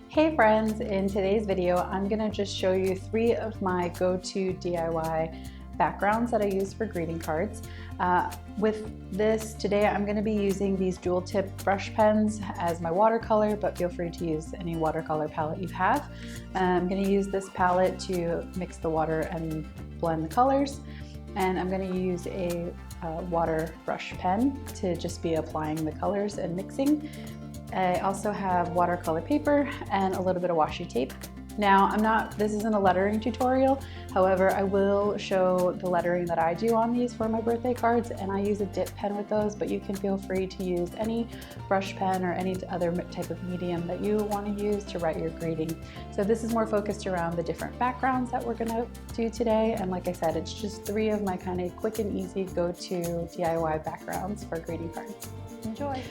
Hey friends, in today's video I'm going to just show you 3 of my go-to DIY backgrounds that I use for greeting cards. With this today I'm going to be using these dual tip brush pens as my watercolor, but feel free to use any watercolor palette you have. I'm going to use this palette to mix the water and blend the colors, and I'm going to use a water brush pen to just be applying the colors and mixing. I also have watercolor paper and a little bit of washi tape. Now this isn't a lettering tutorial, however I will show the lettering that I do on these for my birthday cards, and I use a dip pen with those, but you can feel free to use any brush pen or any other type of medium that you want to use to write your greeting. So this is more focused around the different backgrounds that we're going to do today, and like I said, it's just 3 of my kind of quick and easy go-to DIY backgrounds for greeting cards. Enjoy!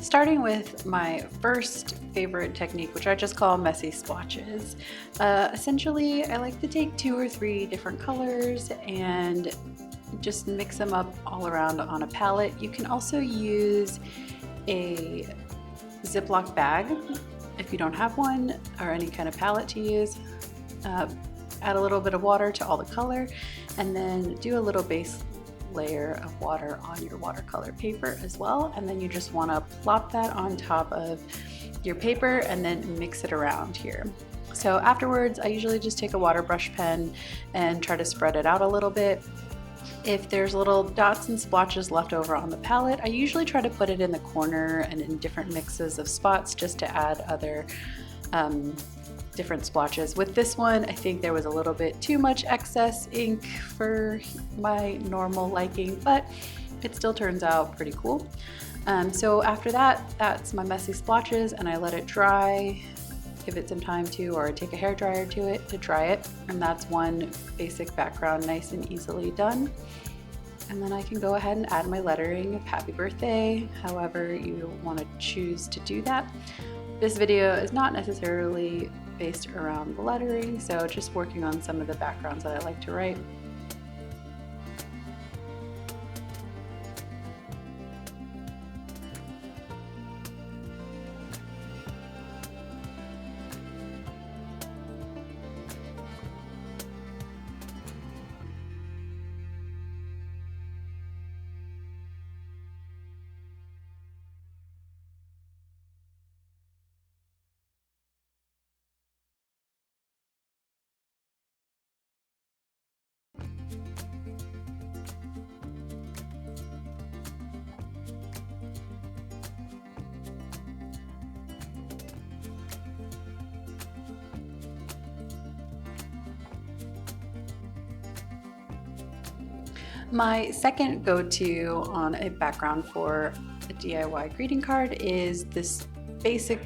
Starting with my first favorite technique, which I just call messy splotches. Essentially, I like to take 2 or 3 different colors and just mix them up all around on a palette. You can also use a ziplock bag if you don't have one, or any kind of palette to use. Add a little bit of water to all the color, and then do a little base layer of water on your watercolor paper as well, and then you just want to plop that on top of your paper and then mix it around here. So afterwards I usually just take a water brush pen and try to spread it out a little bit. If there's little dots and splotches left over on the palette, I usually try to put it in the corner and in different mixes of spots just to add other different splotches. With this one, I think there was a little bit too much excess ink for my normal liking, but it still turns out pretty cool. So after that, that's my messy splotches, and I let it dry, give it some time to, or take a hairdryer to it to dry it, and that's one basic background nice and easily done. And then I can go ahead and add my lettering of happy birthday, however you want to choose to do that. This video is not necessarily based around the lettering, so just working on some of the backgrounds that I like to write. My second go-to on a background for a DIY greeting card is this basic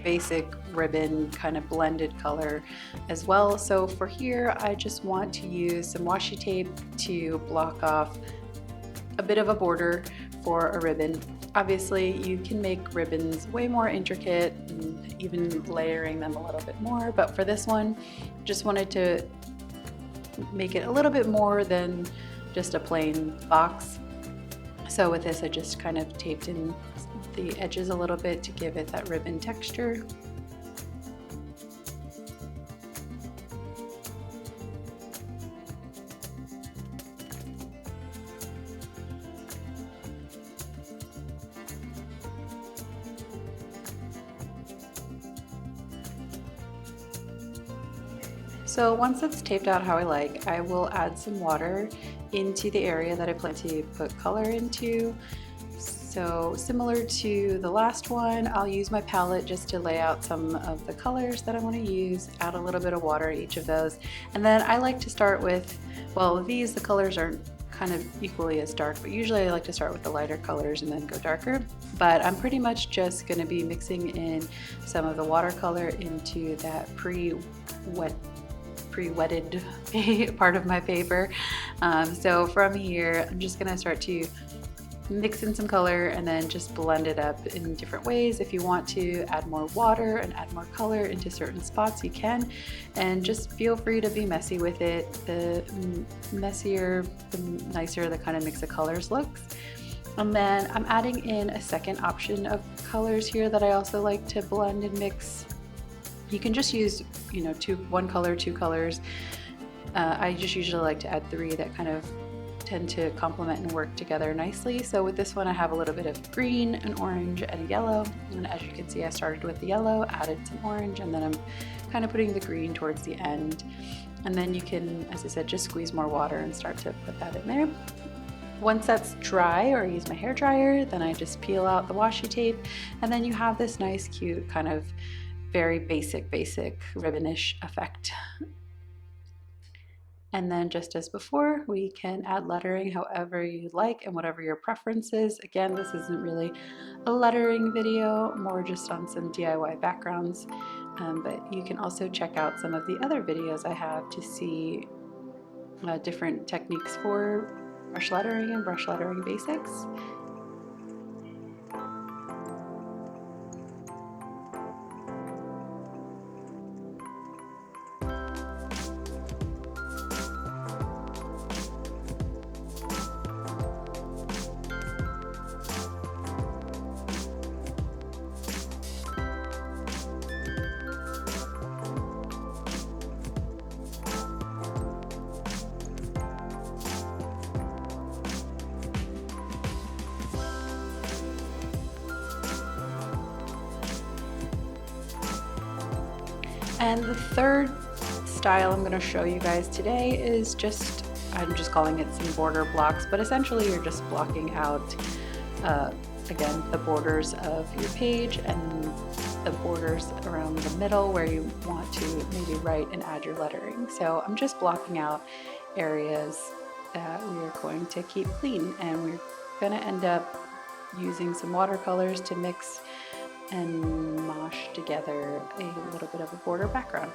ribbon kind of blended color as well. So for here, I just want to use some washi tape to block off a bit of a border for a ribbon. Obviously, you can make ribbons way more intricate and even layering them a little bit more, but for this one, just wanted to make it a little bit more than just a plain box. So with this, I just kind of taped in the edges a little bit to give it that ribbon texture. So once it's taped out how I like, I will add some water into the area that I plan to put color into. So similar to the last one, I'll use my palette just to lay out some of the colors that I want to use, add a little bit of water each of those. And then I like to start with, well, the colors aren't kind of equally as dark, but usually I like to start with the lighter colors and then go darker. But I'm pretty much just going to be mixing in some of the watercolor into that pre-wetted part of my paper. So from here, I'm just going to start to mix in some color and then just blend it up in different ways. If you want to add more water and add more color into certain spots, you can, and just feel free to be messy with it. The messier, the nicer the kind of mix of colors looks. And then I'm adding in a second option of colors here that I also like to blend and mix You can just use, you know, one color, two colors. I just usually like to add three that kind of tend to complement and work together nicely. So with this one I have a little bit of green, an orange, and a yellow, and as you can see I started with the yellow, added some orange, and then I'm kind of putting the green towards the end. And then you can, as I said, just squeeze more water and start to put that in there. Once that's dry, or I use my hair dryer, then I just peel out the washi tape, and then you have this nice cute kind of very basic ribbonish effect. And then just as before, we can add lettering however you like and whatever your preference is. Again, this isn't really a lettering video, more just on some DIY backgrounds, but you can also check out some of the other videos I have to see different techniques for brush lettering and brush lettering basics. And the third style I'm going to show you guys today is just, I'm just calling it some border blocks, but essentially you're just blocking out, again, the borders of your page and the borders around the middle where you want to maybe write and add your lettering. So I'm just blocking out areas that we are going to keep clean, and we're going to end up using some watercolors to mix and mosh together a little bit of a border background.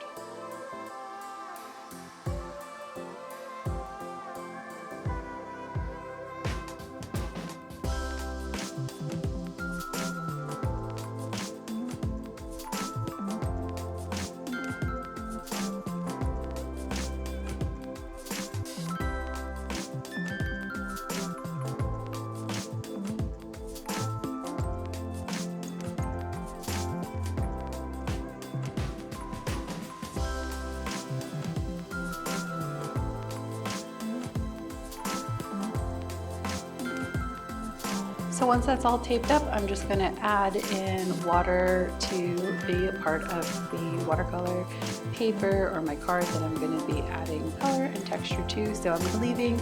So once that's all taped up, I'm just going to add in water to be a part of the watercolor paper or my card that I'm going to be adding color and texture to. So I'm leaving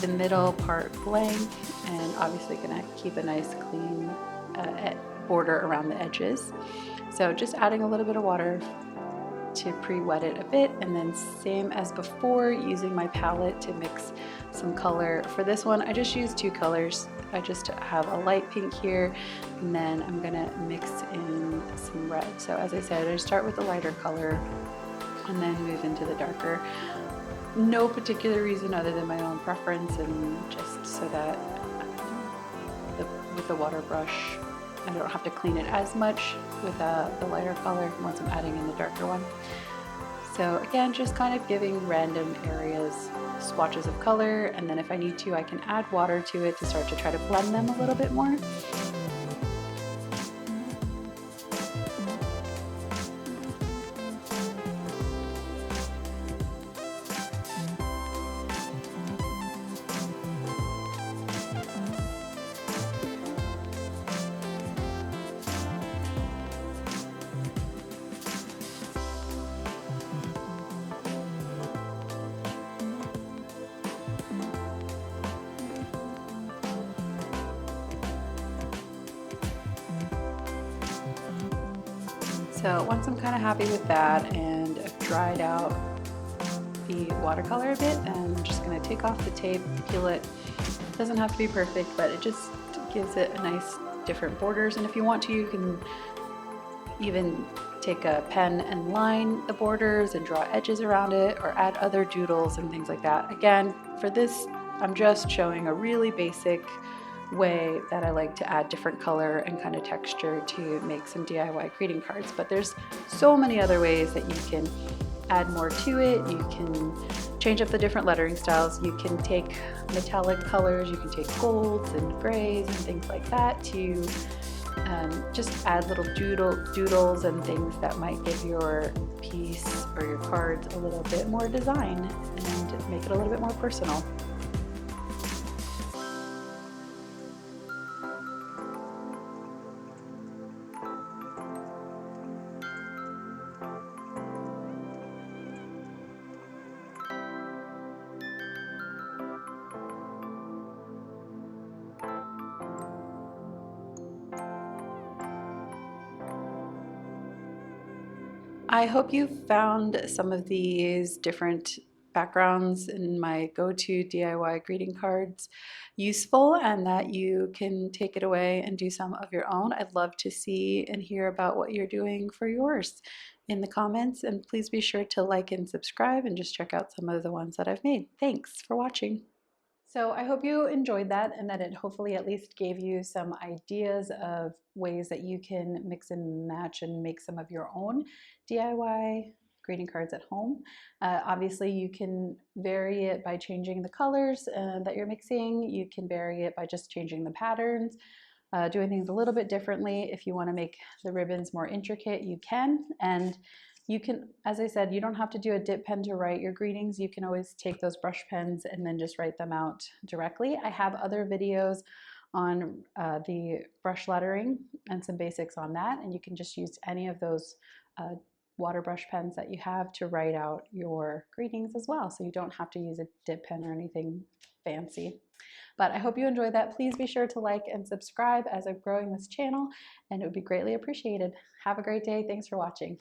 the middle part blank, and obviously going to keep a nice clean border around the edges. So just adding a little bit of water to pre-wet it a bit, and then same as before, using my palette to mix some color. For this one I just used two colors. I just have a light pink here, and then I'm gonna mix in some red. So as I said, I start with the lighter color and then move into the darker. No particular reason other than my own preference, and just so that with the water brush I don't have to clean it as much with the lighter color once I'm adding in the darker one. So again, just kind of giving random areas swatches of color, and then if I need to, I can add water to it to start to try to blend them a little bit more. So once I'm kind of happy with that and I've dried out the watercolor a bit, I'm just going to take off the tape, peel it. It doesn't have to be perfect, but it just gives it a nice different borders. And if you want to, you can even take a pen and line the borders and draw edges around it, or add other doodles and things like that. Again, for this, I'm just showing a really basic way that I like to add different color and kind of texture to make some DIY greeting cards, but there's so many other ways that you can add more to it. You can change up the different lettering styles. You can take metallic colors, you can take golds and grays and things like that to just add little doodles and things that might give your piece or your cards a little bit more design and make it a little bit more personal. I hope you found some of these different backgrounds in my go-to DIY greeting cards useful and that you can take it away and do some of your own. I'd love to see and hear about what you're doing for yours in the comments, and please be sure to like and subscribe and just check out some of the ones that I've made. Thanks for watching. So I hope you enjoyed that and that it hopefully at least gave you some ideas of ways that you can mix and match and make some of your own DIY greeting cards at home. Obviously you can vary it by changing the colors that you're mixing. You can vary it by just changing the patterns, doing things a little bit differently. If you want to make the ribbons more intricate, you can. And you can, as I said, you don't have to do a dip pen to write your greetings. You can always take those brush pens and then just write them out directly. I have other videos on the brush lettering and some basics on that, and you can just use any of those water brush pens that you have to write out your greetings as well, so you don't have to use a dip pen or anything fancy. But I hope you enjoyed that. Please be sure to like and subscribe as I'm growing this channel, and it would be greatly appreciated. Have a great day. Thanks for watching.